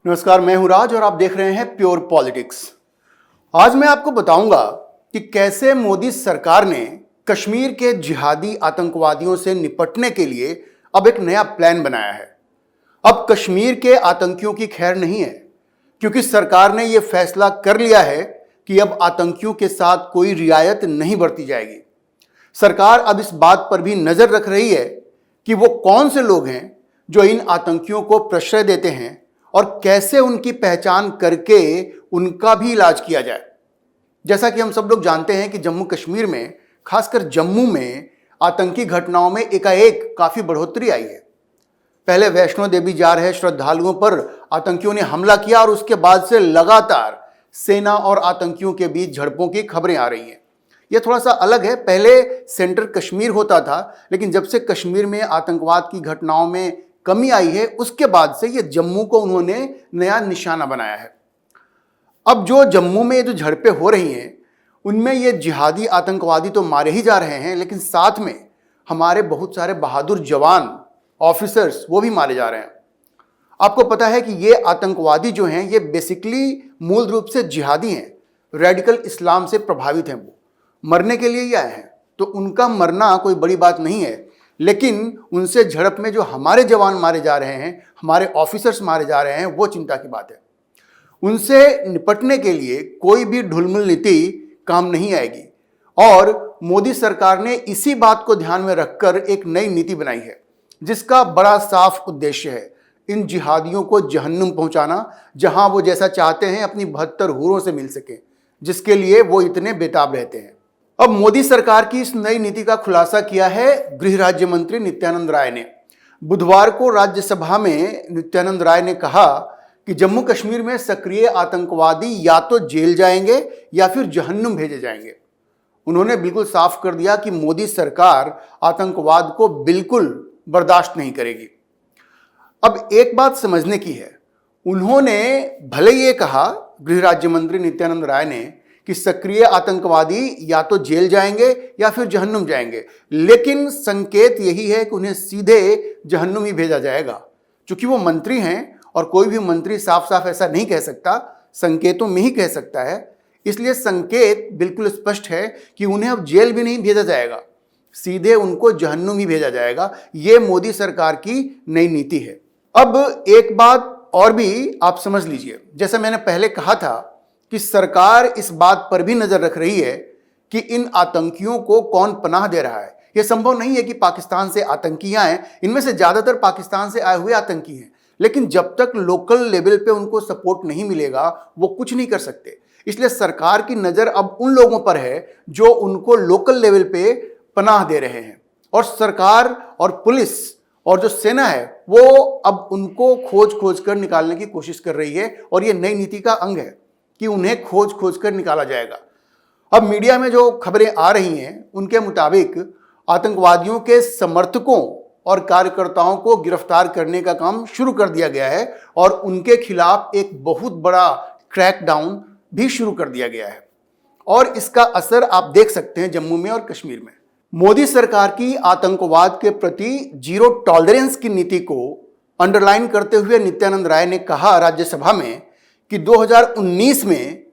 नमस्कार, मैं हूं राज और आप देख रहे हैं प्योर पॉलिटिक्स। आज मैं आपको बताऊंगा कि कैसे मोदी सरकार ने कश्मीर के जिहादी आतंकवादियों से निपटने के लिए अब एक नया प्लान बनाया है। अब कश्मीर के आतंकियों की खैर नहीं है, क्योंकि सरकार ने यह फैसला कर लिया है कि अब आतंकियों के साथ कोई रियायत नहीं बरती जाएगी। सरकार अब इस बात पर भी नजर रख रही है कि वो कौन से लोग हैं जो इन आतंकियों को प्रश्रय देते हैं और कैसे उनकी पहचान करके उनका भी इलाज किया जाए। जैसा कि हम सब लोग जानते हैं कि जम्मू कश्मीर में, खासकर जम्मू में आतंकी घटनाओं में एकाएक काफी बढ़ोतरी आई है। पहले वैष्णो देवी जा रहे श्रद्धालुओं पर आतंकियों ने हमला किया और उसके बाद से लगातार सेना और आतंकियों के बीच झड़पों की खबरें आ रही हैं। यह थोड़ा सा अलग है, पहले सेंटर कश्मीर होता था, लेकिन जब से कश्मीर में आतंकवाद की घटनाओं में कमी आई है उसके बाद से ये जम्मू को उन्होंने नया निशाना बनाया है। अब जो जम्मू में जो झड़पें हो रही हैं उनमें ये जिहादी आतंकवादी तो मारे ही जा रहे हैं, लेकिन साथ में हमारे बहुत सारे बहादुर जवान, ऑफिसर्स वो भी मारे जा रहे हैं। आपको पता है कि ये आतंकवादी जो हैं ये बेसिकली मूल रूप से जिहादी हैं, रेडिकल इस्लाम से प्रभावित हैं। वो मरने के लिए ही आए हैं, तो उनका मरना कोई बड़ी बात नहीं है, लेकिन उनसे झड़प में जो हमारे जवान मारे जा रहे हैं, हमारे ऑफिसर्स मारे जा रहे हैं, वो चिंता की बात है। उनसे निपटने के लिए कोई भी ढुलमुल नीति काम नहीं आएगी और मोदी सरकार ने इसी बात को ध्यान में रखकर एक नई नीति बनाई है, जिसका बड़ा साफ उद्देश्य है इन जिहादियों को जहन्नुम पहुंचाना, जहां वो जैसा चाहते हैं अपनी 72 हूरों से मिल सके, जिसके लिए वो इतने बेताब रहते हैं। अब मोदी सरकार की इस नई नीति का खुलासा किया है गृह राज्य मंत्री नित्यानंद राय ने। बुधवार को राज्यसभा में नित्यानंद राय ने कहा कि जम्मू कश्मीर में सक्रिय आतंकवादी या तो जेल जाएंगे या फिर जहन्नुम भेजे जाएंगे। उन्होंने बिल्कुल साफ कर दिया कि मोदी सरकार आतंकवाद को बिल्कुल बर्दाश्त नहीं करेगी। अब एक बात समझने की है, उन्होंने भले ये कहा, गृह राज्य मंत्री नित्यानंद राय ने, कि सक्रिय आतंकवादी या तो जेल जाएंगे या फिर जहन्नुम जाएंगे, लेकिन संकेत यही है कि उन्हें सीधे जहन्नुम ही भेजा जाएगा। क्योंकि वो मंत्री हैं और कोई भी मंत्री साफ साफ ऐसा नहीं कह सकता, संकेतों में ही कह सकता है। इसलिए संकेत बिल्कुल स्पष्ट है कि उन्हें अब जेल भी नहीं भेजा जाएगा, सीधे उनको जहन्नुम ही भेजा जाएगा। ये मोदी सरकार की नई नीति है। अब एक बात और भी आप समझ लीजिए, जैसा मैंने पहले कहा था कि सरकार इस बात पर भी नजर रख रही है कि इन आतंकियों को कौन पनाह दे रहा है। यह संभव नहीं है कि पाकिस्तान से आतंकी आए, इनमें से ज्यादातर पाकिस्तान से आए हुए आतंकी हैं, लेकिन जब तक लोकल लेवल पे उनको सपोर्ट नहीं मिलेगा वो कुछ नहीं कर सकते। इसलिए सरकार की नजर अब उन लोगों पर है जो उनको लोकल लेवल पे पनाह दे रहे हैं, और सरकार और पुलिस और जो सेना है वो अब उनको खोज कर निकालने की कोशिश कर रही है, और ये नई नीति का अंग है कि उन्हें खोज कर निकाला जाएगा। अब मीडिया में जो खबरें आ रही हैं उनके मुताबिक आतंकवादियों के समर्थकों और कार्यकर्ताओं को गिरफ्तार करने का काम शुरू कर दिया गया है और उनके खिलाफ एक बहुत बड़ा क्रैकडाउन भी शुरू कर दिया गया है, और इसका असर आप देख सकते हैं जम्मू में और कश्मीर में। मोदी सरकार की आतंकवाद के प्रति जीरो टॉलरेंस की नीति को अंडरलाइन करते हुए नित्यानंद राय ने कहा राज्यसभा में कि 2019 में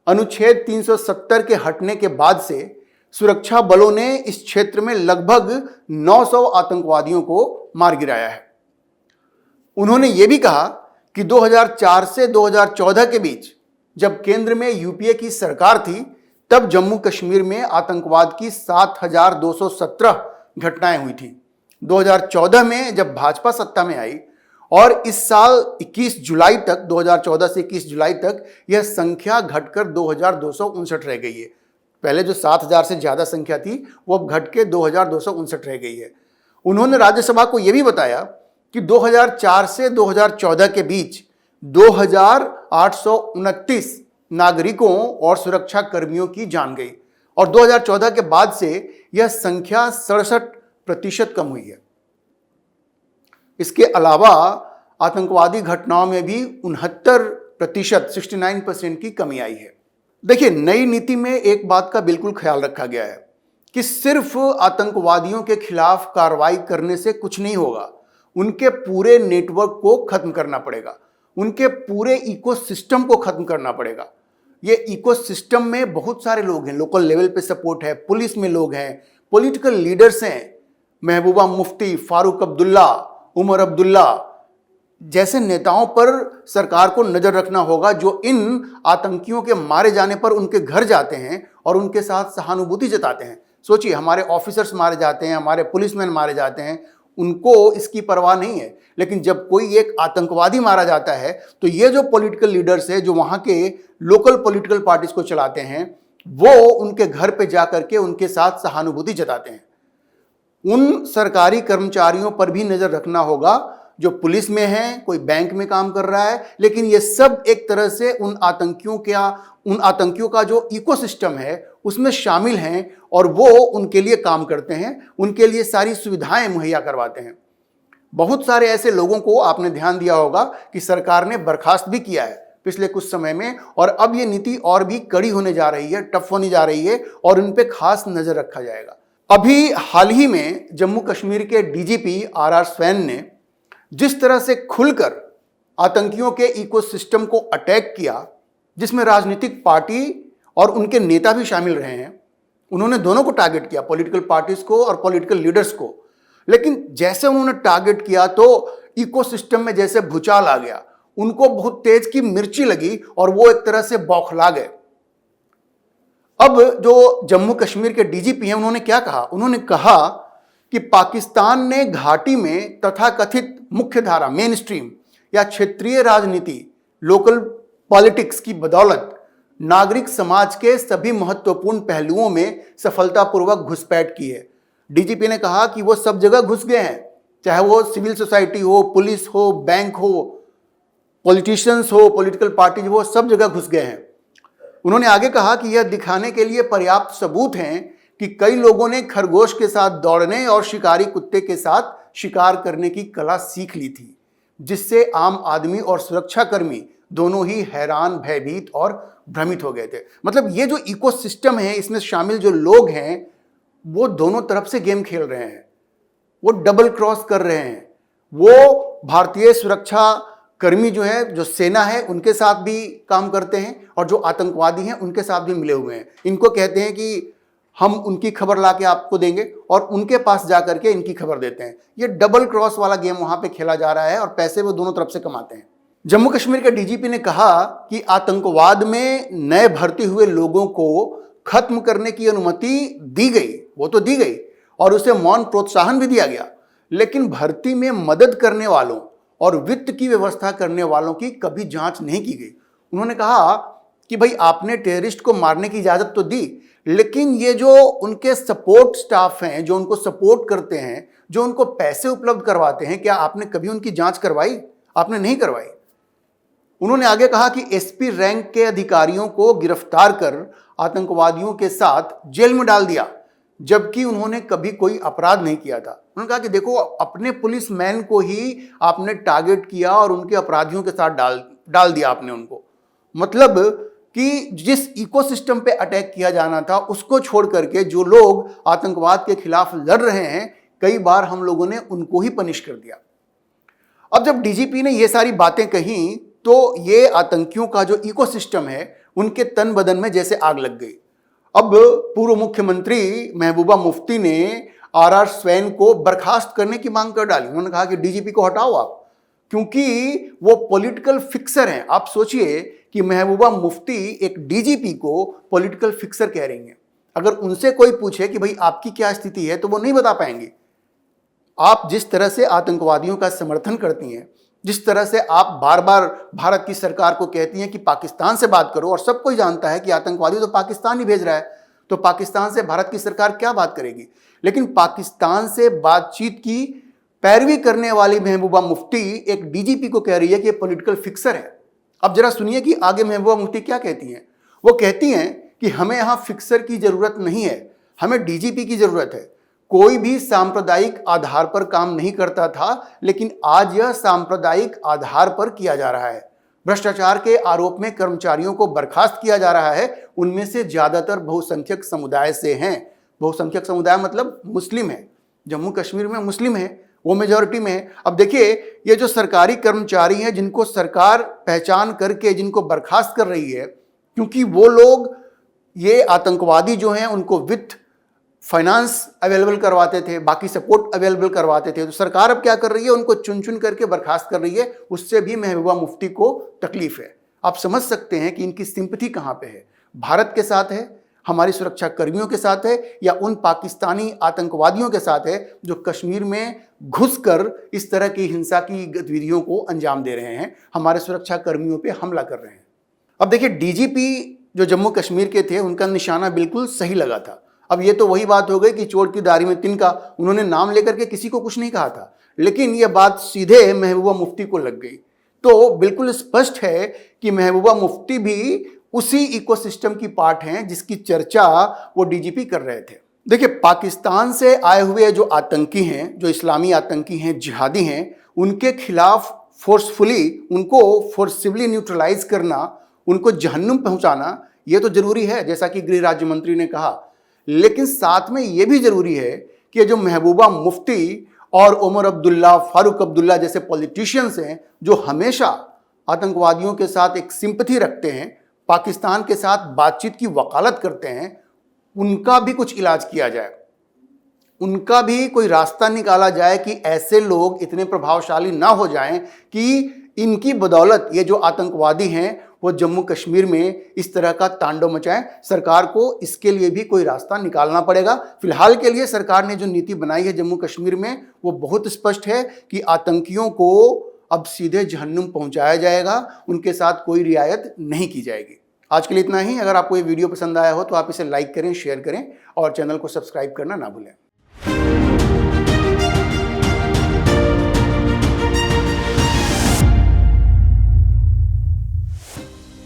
अनुच्छेद 370 के हटने के बाद से सुरक्षा बलों ने इस क्षेत्र में लगभग 900 आतंकवादियों को मार गिराया है। उन्होंने यह भी कहा कि 2004 से 2014 के बीच, जब केंद्र में यूपीए की सरकार थी, तब जम्मू कश्मीर में आतंकवाद की 7,217 घटनाएं हुई थी। 2014 में जब भाजपा सत्ता में आई, और इस साल 21 जुलाई तक, 2014 से 21 जुलाई तक यह संख्या घटकर 2,259 रह गई है। पहले जो 7,000 से ज्यादा संख्या थी वो अब घट के 2,259 रह गई है। उन्होंने राज्यसभा को यह भी बताया कि 2004 से 2014 के बीच 2,829 नागरिकों और सुरक्षा कर्मियों की जान गई, और 2014 के बाद से यह संख्या 67% कम हुई है। इसके अलावा आतंकवादी घटनाओं में भी 69%, 69% की कमी आई है। देखिए, नई नीति में एक बात का बिल्कुल ख्याल रखा गया है कि सिर्फ आतंकवादियों के खिलाफ कार्रवाई करने से कुछ नहीं होगा, उनके पूरे नेटवर्क को खत्म करना पड़ेगा, उनके पूरे इकोसिस्टम को खत्म करना पड़ेगा। ये इकोसिस्टम में बहुत सारे लोग हैं, लोकल लेवल पे सपोर्ट है, पुलिस में लोग हैं, पॉलिटिकल लीडर्स हैं, महबूबा मुफ्ती, फारूक अब्दुल्ला, उमर अब्दुल्ला जैसे नेताओं पर सरकार को नजर रखना होगा, जो इन आतंकियों के मारे जाने पर उनके घर जाते हैं और उनके साथ सहानुभूति जताते हैं। सोचिए, हमारे ऑफिसर्स मारे जाते हैं, हमारे पुलिसमैन मारे जाते हैं, उनको इसकी परवाह नहीं है, लेकिन जब कोई एक आतंकवादी मारा जाता है तो ये जो पॉलिटिकल लीडर्स है, जो वहां के लोकल पॉलिटिकल पार्टीज को चलाते हैं, वो उनके घर पे जाकर के उनके साथ सहानुभूति जताते हैं। उन सरकारी कर्मचारियों पर भी नजर रखना होगा जो पुलिस में है, कोई बैंक में काम कर रहा है, लेकिन ये सब एक तरह से उन आतंकियों का जो इकोसिस्टम है उसमें शामिल हैं और वो उनके लिए काम करते हैं, उनके लिए सारी सुविधाएं मुहैया करवाते हैं। बहुत सारे ऐसे लोगों को आपने ध्यान दिया होगा कि सरकार ने बर्खास्त भी किया है पिछले कुछ समय में, और अब ये नीति और भी कड़ी होने जा रही है, टफ होने जा रही है और उन पे खास नजर रखा जाएगा। अभी हाल ही में जम्मू कश्मीर के डीजीपी आर स्वैन ने जिस तरह से खुलकर आतंकियों के इकोसिस्टम को अटैक किया, जिसमें राजनीतिक पार्टी और उनके नेता भी शामिल रहे हैं, उन्होंने दोनों को टारगेट किया, पॉलिटिकल पार्टीज को और पॉलिटिकल लीडर्स को। लेकिन जैसे उन्होंने टारगेट किया तो इकोसिस्टम में जैसे भूचाल आ गया, उनको बहुत तेज की मिर्ची लगी और वो एक तरह से बौखला गए। अब जो जम्मू कश्मीर के डीजीपी हैं, उन्होंने क्या कहा? उन्होंने कहा कि पाकिस्तान ने घाटी में तथाकथित मुख्य धारा, मेन स्ट्रीम या क्षेत्रीय राजनीति, लोकल पॉलिटिक्स की बदौलत नागरिक समाज के सभी महत्वपूर्ण पहलुओं में सफलतापूर्वक घुसपैठ की है। डीजीपी ने कहा कि वो सब जगह घुस गए हैं, चाहे वो सिविल सोसाइटी हो, पुलिस हो, बैंक हो, पॉलिटिशियंस हो, पॉलिटिकल पार्टीज हो, सब जगह घुस गए हैं। उन्होंने आगे कहा कि यह दिखाने के लिए पर्याप्त सबूत हैं कि कई लोगों ने खरगोश के साथ दौड़ने और शिकारी कुत्ते के साथ शिकार करने की कला सीख ली थी, जिससे आम आदमी और सुरक्षाकर्मी दोनों ही हैरान, भयभीत और भ्रमित हो गए थे। मतलब ये जो इकोसिस्टम है, इसमें शामिल जो लोग हैं, वो दोनों तरफ से गेम खेल रहे हैं, वो डबल क्रॉस कर रहे हैं। वो भारतीय सुरक्षा कर्मी जो है, जो सेना है, उनके साथ भी काम करते हैं और जो आतंकवादी हैं उनके साथ भी मिले हुए हैं। इनको कहते हैं कि हम उनकी खबर लाके आपको देंगे और उनके पास जाकर के इनकी खबर देते हैं। ये डबल क्रॉस वाला गेम वहां पे खेला जा रहा है और पैसे वो दोनों तरफ से कमाते हैं। जम्मू कश्मीर के डीजीपी ने कहा कि आतंकवाद में नए भर्ती हुए लोगों को खत्म करने की अनुमति दी गई, वो तो दी गई, और उसे मौन प्रोत्साहन भी दिया गया, लेकिन भर्ती में मदद करने वालों और वित्त की व्यवस्था करने वालों की कभी जांच नहीं की गई। उन्होंने कहा कि भाई, आपने टेररिस्ट को मारने की इजाजत तो दी, लेकिन ये जो उनके सपोर्ट स्टाफ हैं, जो उनको सपोर्ट करते हैं, जो उनको पैसे उपलब्ध करवाते हैं, क्या आपने कभी उनकी जांच करवाई? आपने नहीं करवाई। उन्होंने आगे कहा कि एसपी रैंक के अधिकारियों को गिरफ्तार कर आतंकवादियों के साथ जेल में डाल दिया, जबकि उन्होंने कभी कोई अपराध नहीं किया था। उन्होंने कहा कि देखो, अपने पुलिसमैन को ही आपने टारगेट किया और उनके अपराधियों के साथ डाल दिया आपने उनको। मतलब कि जिस इकोसिस्टम पे अटैक किया जाना था, उसको छोड़ करके जो लोग आतंकवाद के खिलाफ लड़ रहे हैं, कई बार हम लोगों ने उनको ही पनिश कर दिया। अब जब डीजीपी ने ये सारी बातें कही तो ये आतंकियों का जो इकोसिस्टम है, उनके तन बदन में जैसे आग लग गई। अब पूर्व मुख्यमंत्री महबूबा मुफ्ती ने आर स्वैन को बर्खास्त करने की मांग कर डाली। उन्होंने कहा कि डीजीपी को हटाओ आप, क्योंकि वो पॉलिटिकल फिक्सर हैं। आप सोचिए कि महबूबा मुफ्ती एक डीजीपी को पॉलिटिकल फिक्सर कह रही हैं। अगर उनसे कोई पूछे कि भाई आपकी क्या स्थिति है, तो वो नहीं बता पाएंगे। आप जिस तरह से आतंकवादियों का समर्थन करती हैं, जिस तरह से आप बार बार भारत की सरकार को कहती हैं कि पाकिस्तान से बात करो, और सब कोई जानता है कि आतंकवादी तो पाकिस्तान ही भेज रहा है, तो पाकिस्तान से भारत की सरकार क्या बात करेगी। लेकिन पाकिस्तान से बातचीत की पैरवी करने वाली महबूबा मुफ्ती एक डीजीपी को कह रही है कि ये पॉलिटिकल फिक्सर है। अब जरा सुनिए कि आगे महबूबा मुफ्ती क्या कहती हैं। वो कहती हैं कि हमें यहाँ फिक्सर की जरूरत नहीं है, हमें डीजीपी की जरूरत है। कोई भी सांप्रदायिक आधार पर काम नहीं करता था, लेकिन आज यह सांप्रदायिक आधार पर किया जा रहा है। भ्रष्टाचार के आरोप में कर्मचारियों को बर्खास्त किया जा रहा है, उनमें से ज्यादातर बहुसंख्यक समुदाय से हैं। बहुसंख्यक समुदाय मतलब मुस्लिम है, जम्मू कश्मीर में मुस्लिम है, वो मेजॉरिटी में है। अब देखिए, ये जो सरकारी कर्मचारी हैं जिनको सरकार पहचान करके जिनको बर्खास्त कर रही है, क्योंकि वो लोग ये आतंकवादी जो हैं उनको वित्त फाइनेंस अवेलेबल करवाते थे, बाकी सपोर्ट अवेलेबल करवाते थे, तो सरकार अब क्या कर रही है, उनको चुन चुन करके बर्खास्त कर रही है। उससे भी महबूबा मुफ्ती को तकलीफ है। आप समझ सकते हैं कि इनकी सिंपैथी कहां पे है। भारत के साथ है, हमारी सुरक्षा कर्मियों के साथ है, या उन पाकिस्तानी आतंकवादियों के साथ है जो कश्मीर में घुसकर इस तरह की हिंसा की गतिविधियों को अंजाम दे रहे हैं, हमारे सुरक्षा कर्मियों पे हमला कर रहे हैं। अब देखिए, डीजीपी जो जम्मू कश्मीर के थे उनका निशाना बिल्कुल सही लगा था। अब ये तो वही बात हो गई कि चोर की दाढ़ी में तिनका, उन्होंने नाम लेकर के किसी को कुछ नहीं कहा था, लेकिन यह बात सीधे महबूबा मुफ्ती को लग गई। तो बिल्कुल स्पष्ट है कि महबूबा मुफ्ती भी उसी इकोसिस्टम की पार्ट हैं जिसकी चर्चा वो डीजीपी कर रहे थे। देखिए, पाकिस्तान से आए हुए जो आतंकी हैं, जो इस्लामी आतंकी हैं, जिहादी हैं, उनके खिलाफ उनको फोर्सिबली न्यूट्रलाइज करना, उनको जहन्नुम पहुंचाना, ये तो जरूरी है, जैसा कि गृह राज्य मंत्री ने कहा। लेकिन साथ में यह भी जरूरी है कि जो महबूबा मुफ्ती और उमर अब्दुल्ला, फारूक अब्दुल्ला जैसे पॉलिटिशियंस हैं जो हमेशा आतंकवादियों के साथ एक सिंपैथी रखते हैं, पाकिस्तान के साथ बातचीत की वकालत करते हैं, उनका भी कुछ इलाज किया जाए, उनका भी कोई रास्ता निकाला जाए कि ऐसे लोग इतने प्रभावशाली ना हो जाएं कि इनकी बदौलत ये जो आतंकवादी हैं वो जम्मू कश्मीर में इस तरह का तांडव मचाएं। सरकार को इसके लिए भी कोई रास्ता निकालना पड़ेगा। फिलहाल के लिए सरकार ने जो नीति बनाई है जम्मू कश्मीर में, वो बहुत स्पष्ट है कि आतंकियों को अब सीधे जहन्नुम पहुंचाया जाएगा, उनके साथ कोई रियायत नहीं की जाएगी। आज के लिए इतना ही। अगर आपको ये वीडियो पसंद आया हो तो आप इसे लाइक करें, शेयर करें और चैनल को सब्सक्राइब करना ना भूलें।